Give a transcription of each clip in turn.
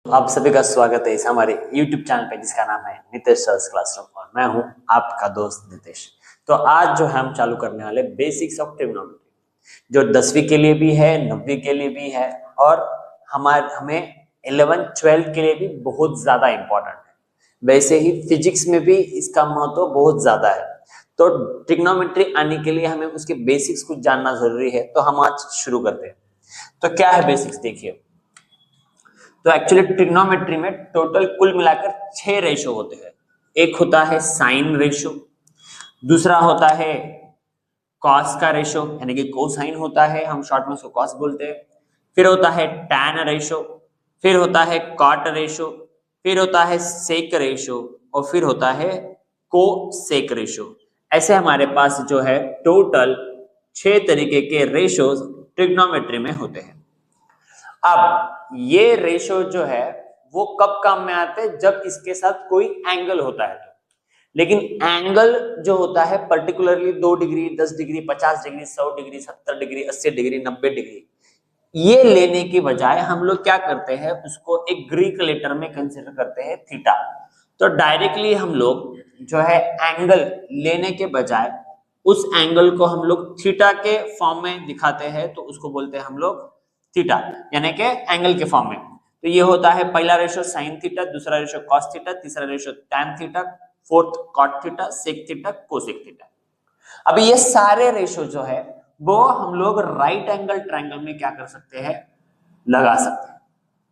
आप सभी का स्वागत है इस हमारे YouTube चैनल पे जिसका नाम है नितेश सर्स क्लासरूम और मैं हूं आपका दोस्त नितेश। तो आज जो हम चालू करने वाले बेसिक्स ऑफ ट्रिग्नोमेट्री जो 10वीं के लिए भी है, 9वीं के लिए भी है और हमें 11th 12th के लिए भी बहुत ज्यादा इंपॉर्टेंट है। वैसे ही फिजिक्स में भी इसका महत्व बहुत ज्यादा है। तो ट्रिग्नोमेट्री आने के लिए हमें उसके बेसिक्स कुछ जानना जरूरी है। तो हम आज शुरू करते हैं। तो क्या है बेसिक्स देखिए। तो एक्चुअली ट्रिग्नोमेट्री में टोटल कुल मिलाकर 6 रेशो होते हैं। एक होता है साइन रेशो, दूसरा होता है कॉस का रेशो यानी कि कोसाइन होता है, हम शॉर्ट में उसको कॉस बोलते हैं। फिर होता है टैन रेशो, फिर होता है कॉट रेशो, फिर होता है सेक रेशो और फिर होता है कोसेक रेशो। ऐसे हमारे पास जो है टोटल 6 तरीके के रेशोज ट्रिग्नोमेट्री में होते हैं। अब ये रेशो जो है वो कब काम में आते हैं, जब इसके साथ कोई एंगल होता है तो। लेकिन एंगल जो होता है particularly 2 degree, 10 degree, 50 degree, 100 degree, 70 degree, 80 degree, 90 degree, ये लेने की बजाय हम लोग क्या करते हैं, उसको एक ग्रीक लेटर में कंसिडर करते हैं थीटा। तो डायरेक्टली हम लोग जो है एंगल लेने के बजाय उस एंगल को हम लोग थीटा के फॉर्म में दिखाते हैं, तो उसको बोलते हैं हम लोग थीटा यानी कि एंगल के फॉर्म में। तो ये होता है पहला रेशो साइन थीटा, दूसरा रेशो कॉस थीटा, तीसरा ratio tan theta, fourth cot theta, sec theta, cosec theta. अब ये सारे रेशो जो है वो हम लोग राइट एंगल ट्रायंगल में क्या कर सकते हैं, लगा सकते हैं।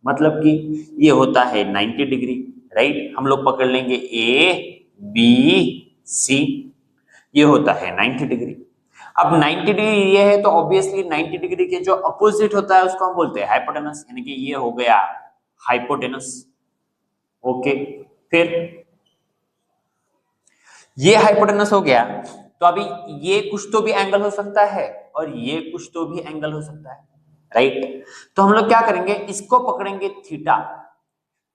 मतलब कि ये होता है 90 डिग्री, राइट। हम लोग पकड़ लेंगे ए बी सी, ये होता है 90 डिग्री। अब 90 डिग्री ये है तो ऑब्वियसली 90 डिग्री के जो अपोजिट होता है उसको हम बोलते हैं हाइपोटेनस, यानी कि ये हो गया हाइपोटेनस। ओके, फिर ये हाइपोटेनस हो गया तो अभी ये कुछ तो भी एंगल हो सकता है और ये कुछ तो भी एंगल हो सकता है, राइट। तो हम लोग क्या करेंगे, इसको पकड़ेंगे थीटा।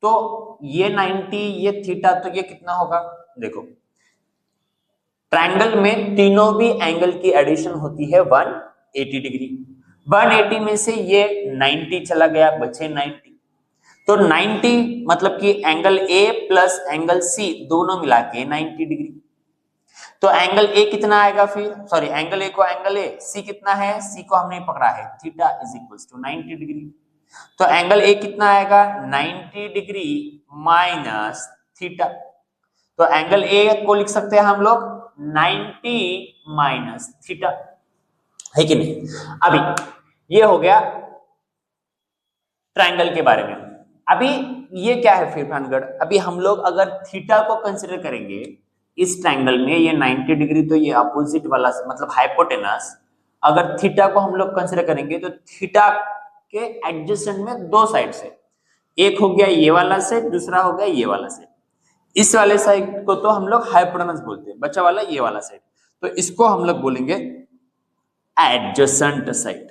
तो ये 90, ये थीटा, तो ये कितना होगा, देखो ट्रायंगल में तीनों भी एंगल की एडिशन होती है 180 डिग्री। 180 में से ये 90 चला गया, बचे 90। तो 90 मतलब कि angle A plus angle C दोनों मिला के 90 डिग्री। तो एंगल ए कितना आएगा, फिर सॉरी एंगल ए को एंगल ए, सी कितना है, सी को हमने पकड़ा है theta is equal to 90 degree. तो एंगल ए कितना आएगा 90 डिग्री माइनस थीटा। तो एंगल ए को लिख सकते हैं हम लोग 90 माइनस थीटा, है कि नहीं। अभी ये हो गया ट्रायंगल के बारे में। अभी ये क्या है फिर भानगढ़, अभी हम लोग अगर थीटा को कंसिडर करेंगे इस ट्रायंगल में, ये 90 डिग्री तो ये अपोजिट वाला मतलब हाइपोटेनस, अगर थीटा को हम लोग कंसिडर करेंगे तो थीटा के एडजेसेंट में दो साइड से, एक हो गया ये वाला साइड, दूसरा हो गया ये वाला साइड। इस वाले साइड को तो हम लोग हाइपोटेनस बोलते हैं, बचा वाला ये वाला साइड, तो इसको हम लोग बोलेंगे एडजेसेंट साइड।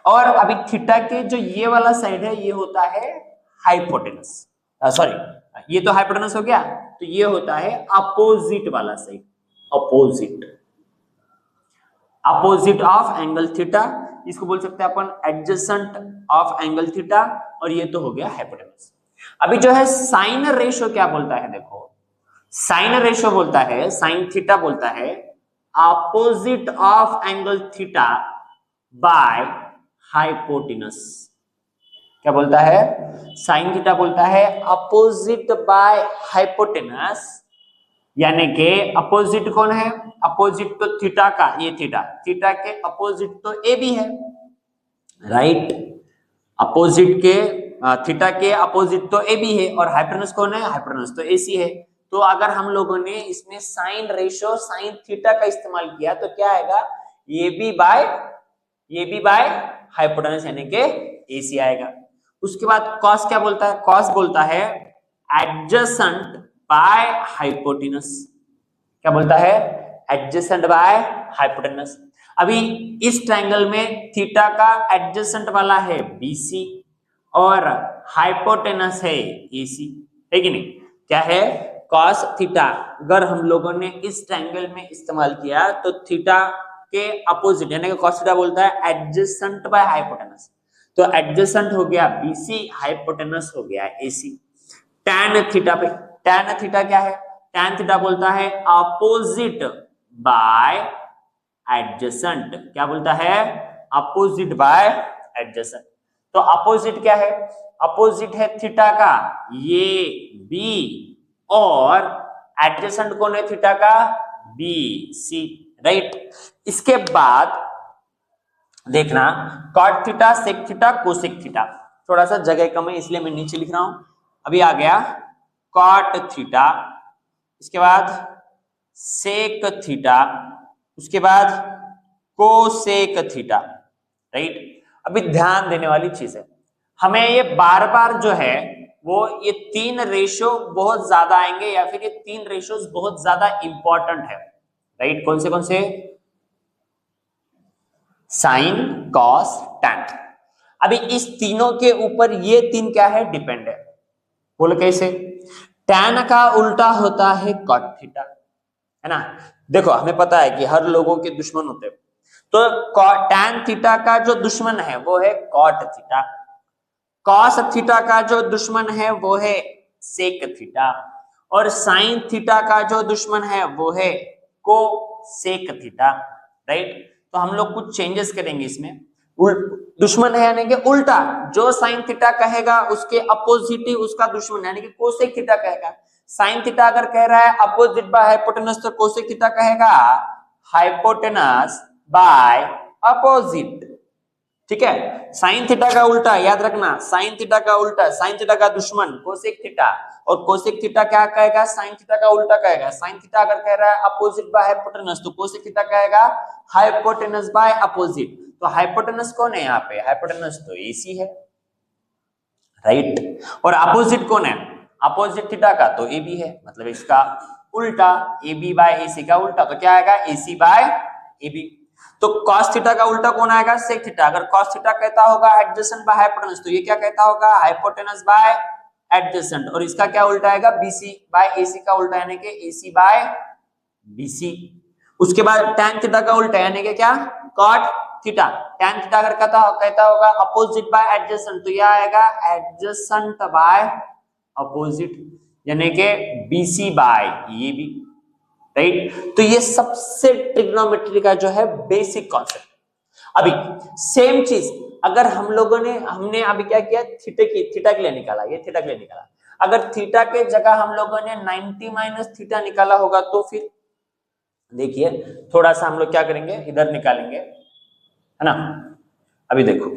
और अभी थीटा के जो ये वाला साइड है ये होता है हाइपोटेनस, सॉरी ये तो हाइपोटेनस हो गया, तो ये होता है अपोजिट वाला side, opposite opposite of angle theta, इसको बोल सकते हैं अपन एडजेसेंट ऑफ एंगल थीटा, और ये तो हो गया हाइपोटेनस। अभी जो है साइन रेशो क्या बोलता है, देखो साइन रेशो बोलता है, साइन थीटा बोलता है opposite of angle theta by hypotenuse. क्या बोलता है, साइन थीटा बोलता है अपोजिट बाय हाइपोटेनस, यानी कि अपोजिट कौन है, अपोजिट तो थीटा का, ये थीटा, थीटा के अपोजिट तो ए भी है, राइट। अपोजिट के थीटा के अपोजिट तो ए भी है, और हाइपोटेनस कौन है, हाइपोटेनस तो एसी है। तो अगर हम लोगों ने इसमें साइन रेशो साइन थीटा का इस्तेमाल किया तो क्या आएगा, ये भी बाय हाइपोटेनस यानी कि एसी आएगा। उसके बाद कॉस क्या बोलता है, कॉस बोलता है एडजेसेंट बाय हाइपोटेनस। क्या बोलता है, एडजेसेंट बाय हाइपोटेनस। अभी इस ट्रायंगल में थीटा का एडजेसेंट वाला है बीसी और हाइपोटेनस है एसी, है कि नहीं। क्या है, कॉस थीटा अगर हम लोगों ने इस ट्रायंगल में इस्तेमाल किया तो थीटा के अपोजिट यानी कि कॉस थीटा बोलता है एडजेसेंट बाय हाइपोटेनस। तो एडजेसेंट हो गया बीसी, हाइपोटेनस हो गया एसी। टैन थीटा पे, टैन थीटा क्या है? टैन थीटा बोलता है अपोजिट बाय एडजेसेंट। क्या बोलता है? Opposite bye adjacent. तो अपोजिट क्या है? अपोजिट है थीटा का ये बी, और एडजेसेंट कौन है थीटा का? B C, right. इसके बाद देखना cot theta, sec theta, cosec theta. थोड़ा सा जगह कम है इसलिए मैं नीचे लिख रहा हूं। अभी आ गया कॉट थीटा, इसके बाद सेक थीटा, उसके बाद कोसेक थीटा, राइट। अभी ध्यान देने वाली चीज है, हमें ये बार बार जो है वो ये तीन रेशियो बहुत ज्यादा आएंगे, या फिर ये तीन रेशियोज बहुत ज्यादा इंपॉर्टेंट है, राइट। कौन से? Sine, cos, tan. अभी इस तीनों के ऊपर ये तीन क्या है? डिपेंड है। बोलो कैसे? टैन का उल्टा होता है कॉट थीटा, है ना। देखो हमें पता है कि हर लोगों के दुश्मन होते हैं, तो टैन थीटा का जो दुश्मन है वो है कॉट थीटा, कॉस थीटा का जो दुश्मन है वो है सेक थीटा, और साइन थीटा का जो दुश्मन है वो है कोसेक थीटा, राइट। तो हम लोग कुछ चेंजेस करेंगे इसमें। दुश्मन है यानी कि उल्टा, जो साइन थीटा कहेगा उसके अपोजिट ही उसका दुश्मन यानी कि कोसेक थीटा कहेगा। साइन थीटा अगर कह रहा है अपोजिट बाय हाइपोटेनस, तो कोसेक थीटा कहेगा हाइपोटेनस बाय अपोजिट, ठीक है। साइन थीटा का उल्टा याद रखना, साइन थीटा का उल्टा, साइन थीटा का दुश्मन कोसेक थीटा, और कोसेक थीटा क्या कहेगा? साइन थीटा का उल्टा कहेगा। साइन थीटा अगर कह रहा है अपोजिट बाय हाइपोटेनस, तो कोसेक थीटा कहेगा हाइपोटेनस बाय अपोजिट। तो हाइपोटेनस कौन है यहाँ पे? हाइपोटेनस तो एसी है, राइट। और अपोजिट कौन है? अपोजिट थीटा का तो एबी है, मतलब इसका उल्टा, एबी बाय एसी का उल्टा, तो क्या आएगा? AC by AB. तो cos थीटा का उल्टा कौन आएगा? sec theta. अगर cos थीटा कहता होगा एडजेसेंट बाय हाइपोटेनस, तो ये क्या कहता होगा? Hypotenuse by adjacent. और इसका क्या उल्टा आएगा? BC बाय AC का उल्टा यानी कि AC बाय BC। उसके बाद tan थीटा का उल्टा यानी कि क्या? cot theta. tan थीटा अगर कहता होगा अपोजिट बाय एडजेसेंट, तो यह आएगा एडजेसेंट बाय अपोजिट यानी कि BC बाय AB, राइट। तो ये सबसे ट्रिग्नोमेट्री का जो है बेसिक कॉन्सेप्ट। अभी सेम चीज अगर हमने अभी क्या किया? थीटा के लिए निकाला, ये थीटा के लिए निकाला। अगर थीटा के जगह हम लोगों ने 90 माइनस थीटा निकाला होगा, तो फिर देखिए थोड़ा सा हम लोग क्या करेंगे, इधर निकालेंगे, है ना। अभी देखो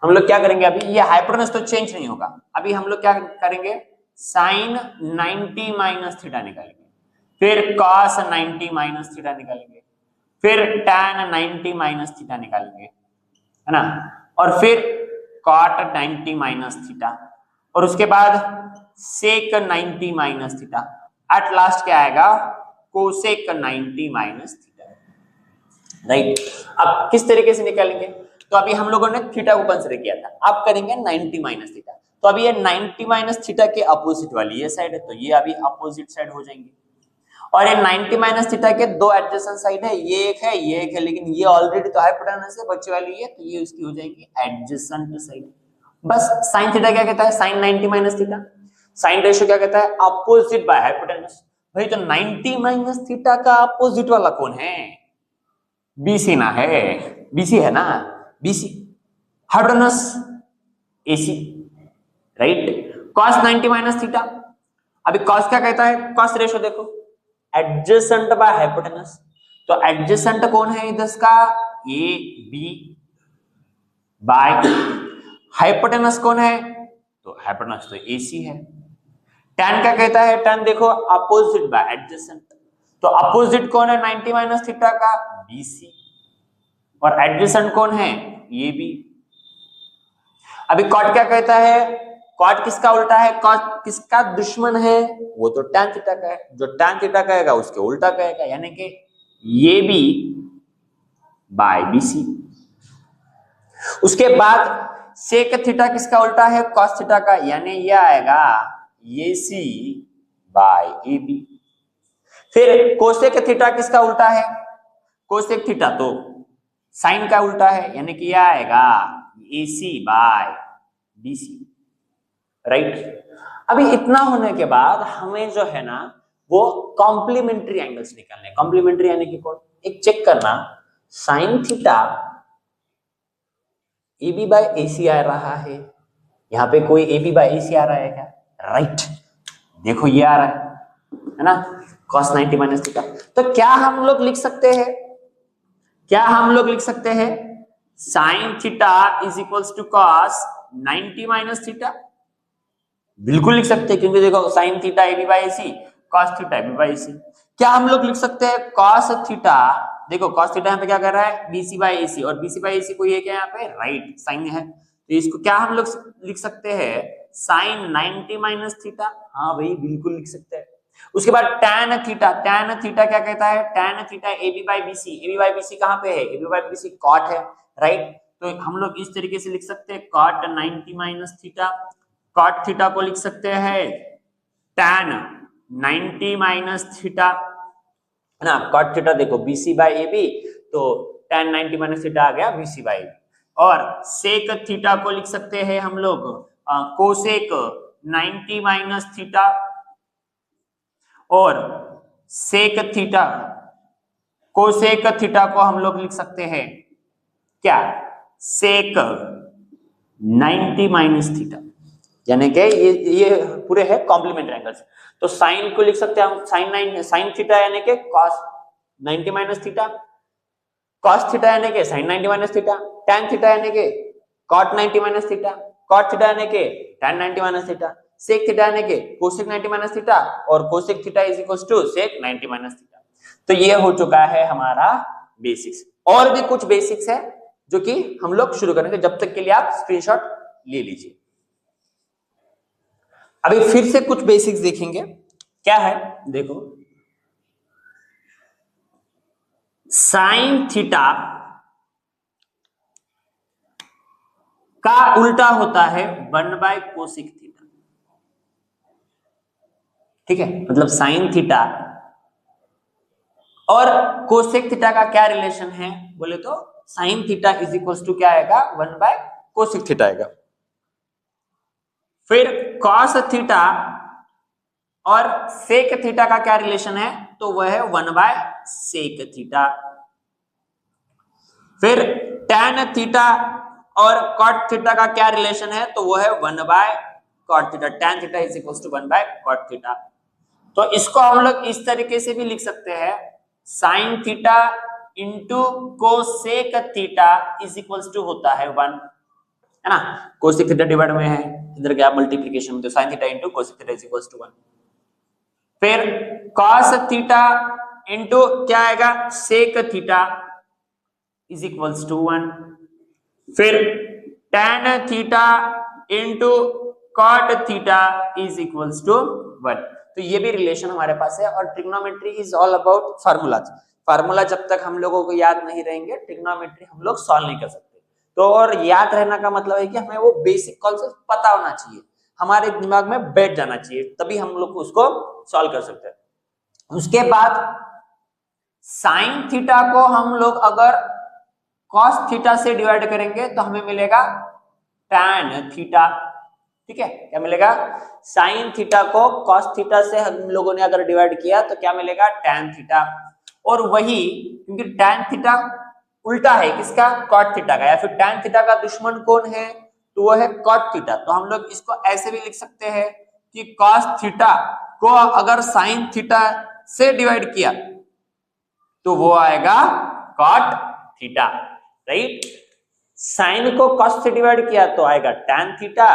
हम लोग क्या करेंगे, अभी ये हाइपोटेनस तो चेंज नहीं होगा। अभी हम लोग क्या करेंगे? साइन 90 माइनस थीटा निकालेंगे, फिर cos 90 माइनस थीटा निकालेंगे, फिर tan 90 माइनस थीटा निकालेंगे, है ना, और फिर cot 90 माइनस थीटा, और उसके बाद sec 90 minus theta, at last क्या आएगा? cosec 90 minus theta, right. अब किस तरीके से निकालेंगे? तो अभी हम लोगों ने थीटा को कंसीडर किया था, अब करेंगे 90 माइनस थीटा। तो अभी ये 90 माइनस थीटा के अपोजिट वाली ये साइड है, तो ये अभी अपोजिट साइड हो जाएंगे। और ये 90 माइनस थीटा के दो एडजेसेंट साइड है, ये एक है, ये एक है, लेकिन ये ऑलरेडी तो हाइपोटेनस है, बच्चे वाली है, तो ये उसकी हो जाएगी एडजेसेंट साइड। बस साइन थीटा क्या कहता है? Sine 90 minus theta. Sine ratio क्या कहता है? Opposite by hypotenuse. भाई तो 90 माइनस थीटा का अपोजिट वाला कौन है? बीसी ना है, बीसी है ना, BC hypotenuse AC, right. cos 90 minus theta, अभी cos क्या कहता है? cos रेशियो देखो, एडजेसेंट बाय हाइपोटेनस, तो एडजेसेंट कौन है इधर का? ए बी बाय हाइपोटेनस कौन है? तो हाइपोटेनस तो एसी है। tan क्या कहता है? tan देखो अपोजिट बाय एडजेसेंट, तो अपोजिट कौन है 90 माइनस थीटा का? बीसी, और एडजेसेंट कौन है? ये भी। अभी cot क्या कहता है? cot किसका उल्टा है? cot किसका दुश्मन है? वो तो tan थीटा का है, जो tan थीटा कहेगा उसके उल्टा कहेगा, यानी कि ये भी बाय बीसी। उसके बाद sec थीटा किसका उल्टा है? cos थीटा का, यानी ये आएगा ये सी बाय ए बी। फिर कोसेक थीटा किसका उल्टा है? कोसेक थीटा तो साइन का उल्टा है, यानी कि यह आएगा AC बाय BC, राइट। अभी इतना होने के बाद हमें जो है ना वो कॉम्प्लीमेंट्री एंगल्स निकालने। कॉम्प्लीमेंट्री यानी कि कौन, एक चेक करना, sine theta AB by AC आ रहा है, यहाँ पे कोई AB बाय AC आ रहा है क्या, राइट, देखो ये आ रहा है ना, cos 90 माइनस थीटा। तो क्या हम लोग लिख सकते हैं, क्या हम लोग लिख सकते हैं sine theta is equals to cos 90 minus theta, बिल्कुल लिख सकते हैं, क्योंकि देखो sine theta AB by AC, cos theta AB by AC। क्या हम लोग लिख सकते हैं cos थीटा, देखो cos थीटा यहाँ पे क्या कर रहा है BC बाय AC, और BC बाय AC कोई है क्या यहाँ पे, राइट, साइन है, तो इसको क्या हम लोग लिख सकते हैं साइन 90 माइनस थीटा, हाँ भाई बिल्कुल लिख सकते हैं। उसके बाद tan थीटा, tan थीटा क्या कहता है, tan theta AB by BC, AB by BC कहाँ पे है, AB बाय BC cot है, राइट, तो हम लोग इस तरीके से लिख सकते हैं cot 90 minus theta, cot theta को लिख सकते हैं tan 90 माइनस थीटा, है ना, cot थीटा देखो BC बाय AB, तो tan 90 माइनस थीटा आ गया BC बाय AB, और sec थीटा को लिख सकते हैं हम लोग cosec 90 माइनस थीटा, और sec थीटा, cosec थीटा को हम लोग लिख सकते हैं क्या, sec 90 माइनस थीटा, यानी कि ये पूरे है कॉम्प्लीमेंट्री एंगल्स। तो साइन को लिख सकते हैं हम साइन थीटा यानी कि cos 90 minus theta, cos theta यानी कि sin 90 minus theta, tan theta यानी कि cot 90 minus theta, cot theta यानी कि tan 90 minus theta, sec theta यानी कि cosec 90 माइनस थीटा, और cosec theta is equals to sec 90 minus theta. तो ये हो चुका है हमारा बेसिक्स। और भी कुछ बेसिक्स है जो कि हम लोग शुरू करेंगे, जब तक के लिए आप स्क्रीनशॉट ले लीजिए। अभी फिर से कुछ बेसिक्स देखेंगे, क्या है देखो, साइन थीटा का उल्टा होता है 1 बाय कोसेक थीटा, ठीक है, मतलब साइन थीटा और कोसेक थीटा का क्या रिलेशन है बोले तो sine theta is equals to क्या आएगा 1 बाय कोसेक थीटा आएगा। फिर cos थीटा और सेक थीटा का क्या रिलेशन है, तो वह है 1 बाय सेक थीटा। फिर tan थीटा और cot थीटा का क्या रिलेशन है, तो वो है 1 by cot theta, tan theta is equals to 1 by cot theta. तो इसको हम लोग इस तरीके से भी लिख सकते हैं, sine theta into cosec theta is equals to होता है 1, है ना, कोसेक थीटा डिवाइड में है, इधर क्या मल्टीप्लिकेशन में, तो sine theta into cosec theta is equals to 1। फिर cos थीटा इंटू क्या आएगा sec theta is equals to 1। फिर tan theta into cot theta is equals to 1। तो ये भी रिलेशन हमारे पास है। और trigonometry is all about formulas. Formula जब तक हम लोगों को याद नहीं रहेंगे ट्रिग्नोमेट्री हम लोग सॉल्व नहीं कर सकते। तो और याद रहना का मतलब है कि हमें वो बेसिक कॉन्सेप्ट पता होना चाहिए, हमारे दिमाग में बैठ जाना चाहिए, तभी हम लोग उसको सॉल्व कर सकते हैं। उसके बाद साइन थीटा को हम लोग अगर cos थीटा से डिवाइड करेंगे तो हमें मिलेगा tan थीटा, ठीक है, क्या मिलेगा, साइन थीटा को cos थीटा से हम लोगों ने अगर डिवाइड किया तो क्या मिलेगा tan थीटा। और वही क्योंकि tan थीटा उल्टा है किसका, cot थीटा का, या फिर tan थीटा का दुश्मन कौन है, तो वो है cot थीटा। तो हम लोग इसको ऐसे भी लिख सकते हैं कि cos थीटा को अगर sin थीटा से डिवाइड किया तो वो आएगा cot थीटा, राइट। साइन को cos से डिवाइड किया तो आएगा tan थीटा,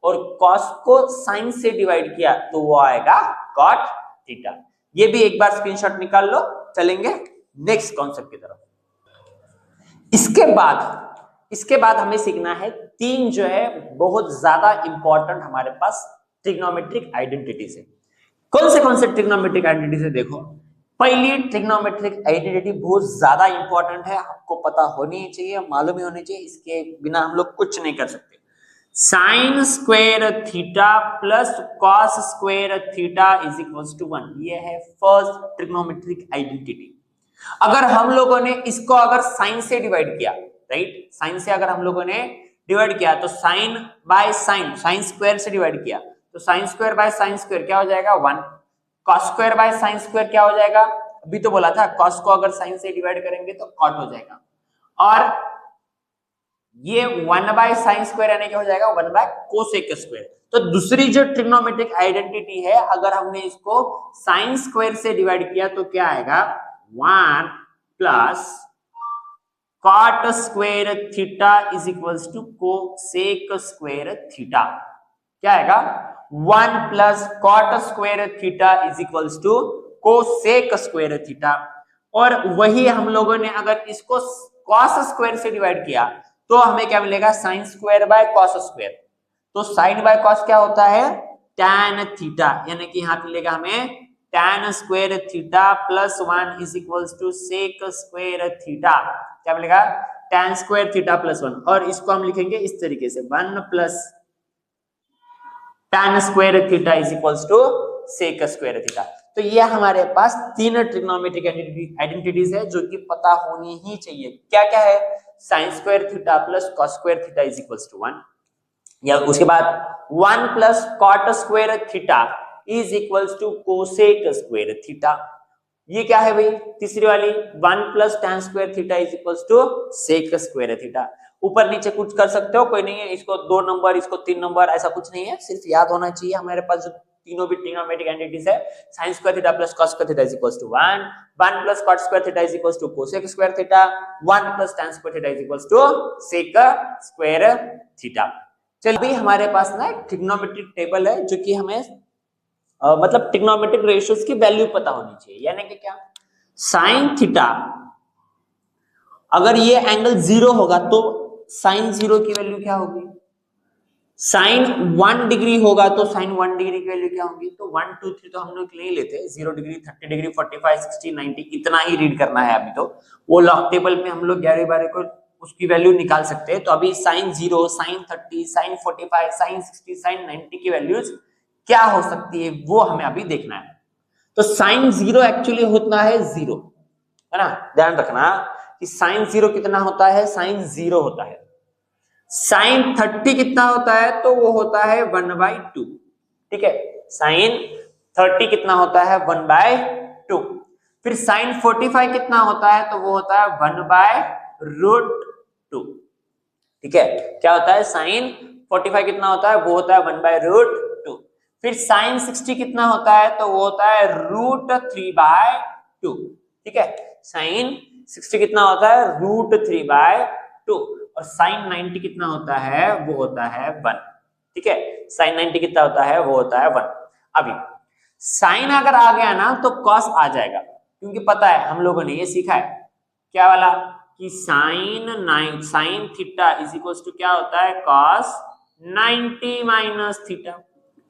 और cos को sin से डिवाइड किया तो वो आएगा cot थीटा। ये भी एक बार स्क्रीनशॉट निकाल लो, चलेंगे नेक्स्ट कॉन्सेप्ट की तरफ। इसके बाद हमें सीखना है 3 जो है बहुत ज्यादा इंपॉर्टेंट हमारे पास ट्रिग्नोमेट्रिक आइडेंटिटीज है। कौन से ट्रिग्नोमेट्रिक आइडेंटिटीज है, देखो पहली ट्रिग्नोमेट्रिक आइडेंटिटी बहुत ज्यादा इंपॉर्टेंट है, आपको पता होनी चाहिए, मालूम ही होनी चाहिए, इसके बिना हम लोग कुछ नहीं कर सकते। Sine square theta plus cos square theta is equals to 1, ये है फर्स्ट ट्रिग्नोमेट्रिक आइडेंटिटी। अगर हम लोगों ने इसको अगर साइन से डिवाइड किया, राइट, साइन से अगर हम लोगों ने डिवाइड किया तो sine by sine, sine square से डिवाइड किया तो sine square by sine square क्या हो जाएगा 1, cos square by sine square क्या हो जाएगा, अभी तो बोला था कॉस को अगर साइन से डिवाइड करेंगे तो कॉट हो जाएगा, और ये 1 बाय साइन स्क्वायर यानी क्या हो जाएगा 1 बाय कोसेक स्क्वायर। तो दूसरी जो ट्रिग्नोमेट्रिक आइडेंटिटी है, अगर हमने इसको साइन स्क्वायर से डिवाइड किया तो क्या आएगा 1 plus cot square theta is equals to cosec square theta. क्या आएगा 1 plus cot square theta is equals to cosec square theta. और वही हम लोगों ने अगर इसको कॉस स्क्वायर से डिवाइड किया तो हमें क्या मिलेगा sign square by cos square. तो साइन बाय कॉस क्या होता है tan थीटा, यानी कि यहां मिलेगा हमें tan square theta plus 1 is equals to sec square theta. क्या मिलेगा tan स्क्वायर थीटा प्लस 1, और इसको हम लिखेंगे इस तरीके से 1 plus tan square theta is equals to sec square theta. तो ये हमारे पास तीन ट्रिग्नोमेट्रिक आइडेंटिटीज है जो कि पता होनी ही चाहिए। क्या क्या है sine square theta plus cos square theta is equals to 1, या उसके बाद 1 plus cot square theta is equals to cosec square theta. ये क्या है भाई तीसरी वाली 1 plus tan square theta is equals to sec square theta. ऊपर नीचे कुछ कर सकते हो, कोई नहीं है, इसको 2 नंबर इसको 3 नंबर ऐसा कुछ नहीं है, सिर्फ याद होना चाहिए हमारे पास जो तीनों भी ट्रिग्नोमेट्रिक आइडेंटिटीज है sin square theta plus cos square theta is equals to 1, 1 plus cot square theta is equals to cosec square theta, 1 plus tan square theta is equals to sec square theta. चलिए अभी हमारे पास ना एक trigonometric table है जो कि हमें मतलब ट्रिग्नोमेट्रिक रेशियोज की वैल्यू पता होनी चाहिए, यानी कि क्या साइन थीटा अगर ये एंगल 0 होगा तो साइन 0 की वैल्यू क्या होगी, साइन 1 डिग्री होगा तो साइन 1 डिग्री की वैल्यू क्या होगी, तो 1 2 3 तो हम लोग नहीं लेते, 0 डिग्री 30 डिग्री 45 60 90 इतना ही रीड करना है। अभी तो वो लॉग टेबल में हम लोग 11 12 को उसकी वैल्यू निकाल सकते हैं। तो अभी sine 0 sine 30 sine 45 sine 60 sine 90 की वैल्यूज क्या हो सकती है वो हमें अभी देखना है। तो साइन 0 एक्चुअली होता है 0, है ना, ध्यान रखना कि साइन 0 कितना होता है, साइन 0 होता है। साइन 30 कितना होता है, तो वो होता है 1/2, ठीक है, साइन 30 कितना होता है 1/2। फिर साइन 45 कितना होता है, तो वो होता है 1/√2, ठीक है, क्या होता है साइन 45 कितना होता है, वो होता है 1/√2। फिर साइन 60 कितना होता है, तो वो होता है √3/2, ठीक है, साइन 60 कितना होता है √3/2, और साइन 90 कितना होता है, वो होता है 1, ठीक है, साइन 90 कितना होता है, वो होता है 1। अभी साइन अगर आ गया ना तो कॉस आ जाएगा, क्योंकि पता है हम लोगों ने ये सीखा है क्या वाला कि sine theta is equals to क्या होता है कॉस 90 माइनस थीटा,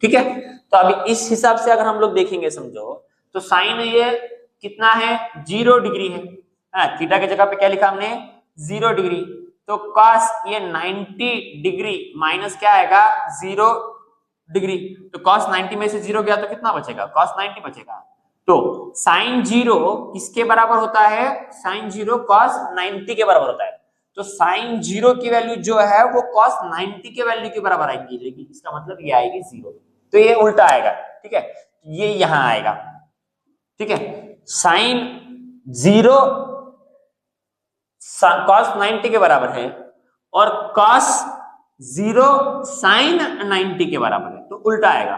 ठीक है। तो अभी इस हिसाब से अगर हम लोग देखेंगे समझो तो साइन ये कितना है 0 डिग्री है, थीटा की जगह पे क्या लिखा हमने 0 डिग्री, तो कॉस ये 90 डिग्री माइनस क्या आएगा 0 डिग्री, तो कॉस 90 में से 0 गया तो कितना बचेगा कॉस 90 बचेगा। तो साइन 0 किसके बराबर होता है, साइन 0 कॉस 90 के बराबर होता है। तो साइन 0 की वैल्यू जो है वो कॉस 90 के वैल्यू के बराबर आएगी, लेकिन इसका मतलब ये आएगी 0, तो ये उल्टा आएगा, ठीक है, ये यहां आएगा, ठीक है, साइन 0 कॉस 90 के बराबर है और कॉस 0 साइन 90 के बराबर है, तो उल्टा आएगा।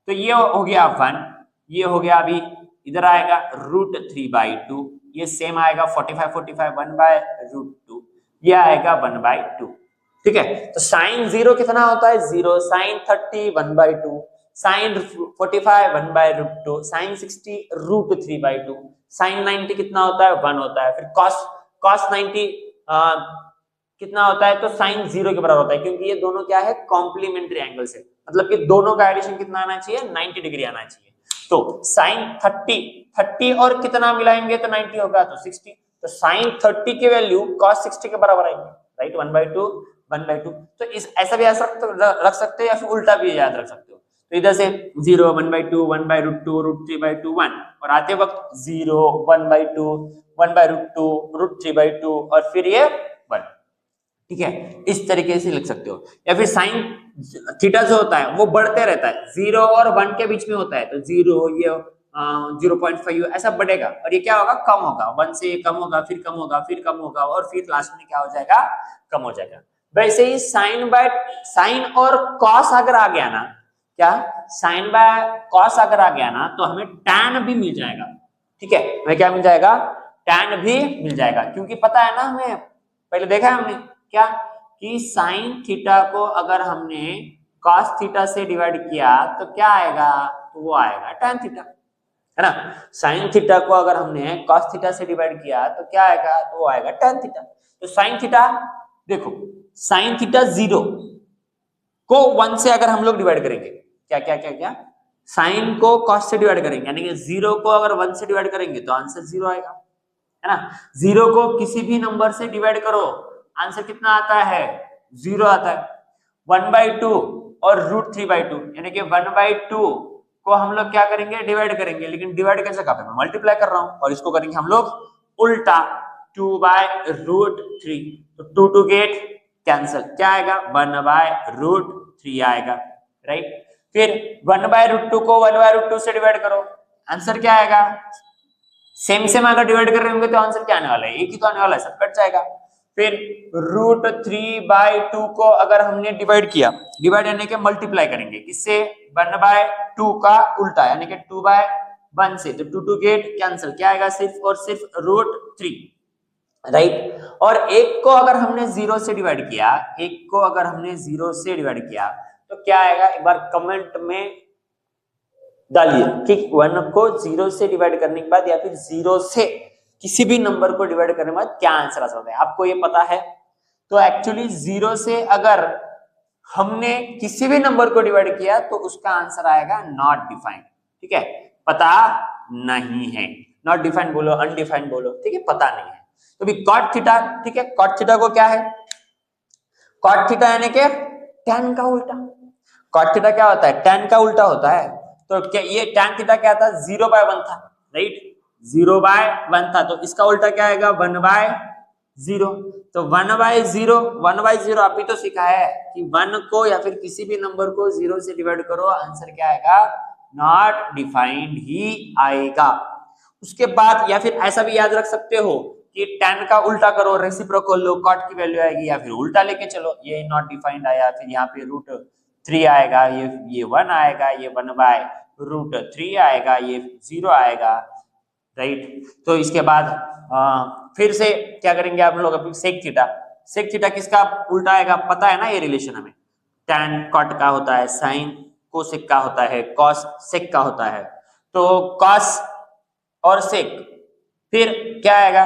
तो ये हो गया 1, ये हो गया अभी इधर आएगा √3/2, ये सेम आएगा 45 45 1/√2, ये आएगा 1/2, ठीक है। तो साइन 0 कितना होता है 0, साइन 30 1/2, साइन 45 1/√2, साइन 60 √3/2, साइन 90 कितना होता है 1 होता है। फिर cos 90 कितना होता है, तो साइन 0 के बराबर होता है, क्योंकि ये दोनों क्या है कॉम्प्लीमेंट्री एंगल्स है, मतलब कि दोनों का एडिशन कितना आना चाहिए 90 डिग्री आना चाहिए। तो साइन 30 और कितना मिलाएंगे तो 90 होगा, तो 60, तो साइन 30 की वैल्यू cos 60 के बराबर आएगी, राइट, 1/2। तो इस ऐसा भी रख सकते हो या फिर उल्टा भी याद रख सकते हो। तो इधर से 0 1/2 1/√2 √3/2 1, और आते वक्त 0 1/2 1/√2 √3/2 और फिर ये 1, ठीक है, इस तरीके से लिख सकते हो। या फिर साइन थीटा जो होता है वो बढ़ते रहता है, 0 और 1 के बीच में होता है, तो 0 ये 0.5 ऐसा बढ़ेगा, और ये क्या होगा, कम होगा, 1 से कम होगा, फिर कम होगा, फिर कम होगा, और फिर लास्ट में क्या हो जाएगा, कम हो जाएगा। वैसे ही साइन और कॉस अगर आ गया ना, क्या साइन बाय कॉस अगर आ गया ना, तो हमें टैन भी मिल जाएगा। ठीक है, हमें क्या मिल जाएगा, टैन भी मिल जाएगा, क्योंकि पता है ना, हमें पहले देखा है हमने क्या, कि साइन थीटा को अगर हमने कॉस थीटा से डिवाइड किया तो क्या आएगा, तो वो आएगा टैन थीटा, है ना। साइन थीटा को अगर हमने कॉस थीटा से डिवाइड किया तो क्या आएगा, तो वो आएगा टैन थीटा। तो साइन थीटा, देखो साइन थीटा 0 को 1 से अगर हम लोग डिवाइड करेंगे, क्या क्या क्या क्या, साइन को कॉस से डिवाइड करेंगे, यानी कि 0 को अगर 1 से डिवाइड करेंगे तो आंसर 0 आएगा, है ना। 0 को किसी भी नंबर से डिवाइड करो, आंसर कितना आता है, 0 आता है। 1/2 और √3/2, यानी कि 1/2 को हम लोग क्या करेंगे, डिवाइड करेंगे, लेकिन डिवाइड की जगह पे मैं मल्टीप्लाई कर रहा हूं, और इसको करेंगे हम लोग उल्टा, 2/√3, तो 2 टू गेट कैंसिल, क्या आएगा, 1/√3 आएगा, राइट। फिर 1/√2 को 1/√2 से डिवाइड करो, आंसर क्या आएगा, सेम अगर डिवाइड कर रहे होंगे तो आंसर क्या आने वाला है, एक ही तो आने वाला है, सब कट जाएगा। फिर √3/2 को अगर हमने डिवाइड किया, डिवाइड यानी कि मल्टीप्लाई करेंगे, किससे, 1/2 का उल्टा, यानी कि 2/1 से, तो 2 टू गेट कैंसिल, क्या आएगा, सिर्फ और सिर्फ √3, राइट। और एक को अगर हमने 0 से डिवाइड किया, एक को अगर हमने 0 से डिवाइड किया तो क्या आएगा, एक बार कमेंट में डालिए कि 1 को 0 से डिवाइड करने के बाद या फिर 0 से किसी भी नंबर को डिवाइड करने के बाद क्या आंसर आ सकता है, आपको ये पता है। तो एक्चुअली 0 से अगर हमने किसी भी नंबर को डिवाइड किया तो उसका आंसर आएगा नॉट डिफाइंड, ठीक है, पता नहीं है, नॉट डिफाइंड बोलो, अनडिफाइंड बोलो, ठीक है, पता नहीं है। तो भी कॉट थीटा, ठीक है, कॉट थीटा को क्या है, कॉट थीटा यानी कि टैन का उल्टा, कॉट थीटा क्या होता है, टैन का उल्टा होता है। तो क्या ये टैन थीटा क्या था, 0/1 था, राइट, 0/1 था, तो इसका उल्टा क्या आएगा, 1/0। तो 1/0 अभी तो सीखा है कि 1 को या फिर किसी भी नंबर को 0 से डिवाइड करो, आंसर क्या आएगा, नॉट डिफाइंड ही आएगा। उसके बाद या फिर ऐसा भी याद रख सकते हो कि tan का उल्टा करो, रेसिप्रोकल लो, कॉट की वैल्यू आएगी, या फिर उल्टा लेके चलो, ये नॉट डिफाइंड आया, फिर यहाँ पे √3 आएगा, ये 1 आएगा, ये 1/√3 आएगा, ये 0 आएगा, राइट। तो इसके बाद फिर से क्या करेंगे आप लोग, अभी सेक थीटा किसका उल्टा आएगा, पता है ना ये रिलेशन हमें, tan कॉट का होता है, साइन कोसेक का होता है, कॉस सेक का होता है। तो कॉस और सेक, फिर क्या आएगा,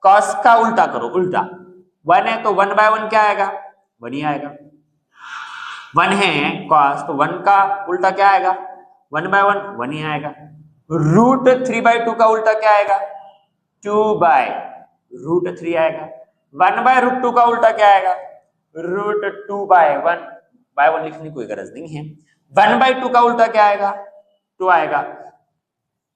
कॉस का उल्टा करो, उल्टा 1 है तो 1/1 क्या आएगा, 1 ही आएगा, 1 है कॉस, तो 1 का उल्टा क्या आएगा, 1/1 1 ही आएगा। √3/2 का उल्टा क्या आएगा, 2/√3 आएगा। 1/√2 का उल्टा क्या आएगा, √2/1, बाय 1 लिखने की कोई गरज नहीं है। 1/2 का उल्टा क्या आएगा, 2 आएगा।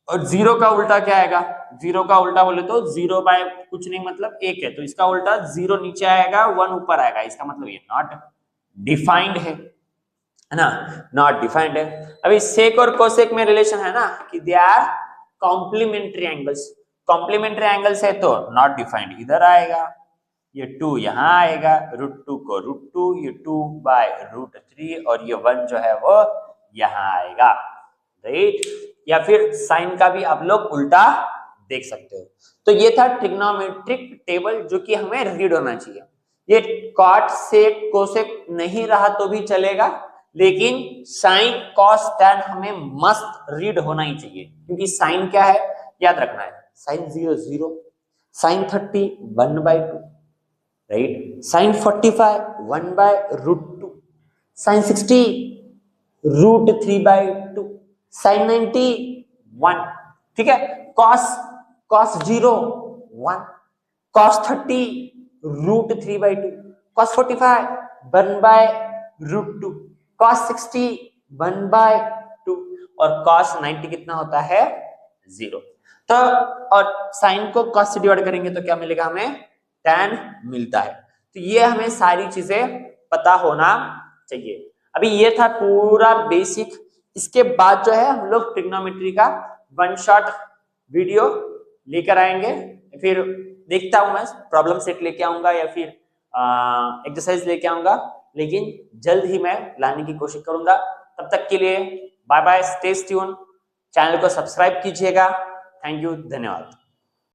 और 0 का उल्टा क्या आएगा, 0 का उल्टा बोले तो 0 बाय कुछ नहीं मतलब 1 है, तो इसका उल्टा 0 नीचे आएगा, 1 ऊपर आएगा, इसका मतलब ये नॉट डिफाइंड है ना, नॉट डिफाइंड है। अभी सेक और कोसेक में रिलेशन है ना कि they are complementary angles, complementary angles है तो नॉट डिफाइंड इधर आएगा, ये 2 यहां आएगा, √2 को √2, ये 2/√3, और ये 1 जो है वो यहां आएगा, राइट। या फिर साइन का भी आप लोग उल्टा देख सकते हो। तो ये था ट्रिग्नोमेट्रिक टेबल जो कि हमें रीड होना चाहिए। ये कॉट सेक कोसेक नहीं रहा तो भी चलेगा, लेकिन साइन कॉस टैन हमें मस्त रीड होना ही चाहिए, क्योंकि साइन क्या है याद रखना है, sine 0 0, sine 30 1/2, right, sine 45 1/√2, sine 60 √3/2, sine 90 1, ठीक है, cos 0 1, cos 30 √3/2, cos 45 1/√2, cos 60 1/2, और cos 90 कितना होता है 0। तो और साइन को cos से डिवाइड करेंगे तो क्या मिलेगा हमें, tan मिलता है। तो ये हमें सारी चीजें पता होना चाहिए। अभी ये था पूरा बेसिक। इसके बाद जो है हम लोग ट्रिग्नोमेट्री का वन शॉट वीडियो लेकर आएंगे। फिर देखता हूं मैं प्रॉब्लम सेट लेके आऊंगा या फिर एक्सरसाइज लेके आऊंगा, लेकिन जल्द ही मैं लाने की कोशिश करूंगा। तब तक के लिए bye bye, stay tune, channel को सब्सक्राइब कीजिएगा। थैंक यू, धन्यवाद।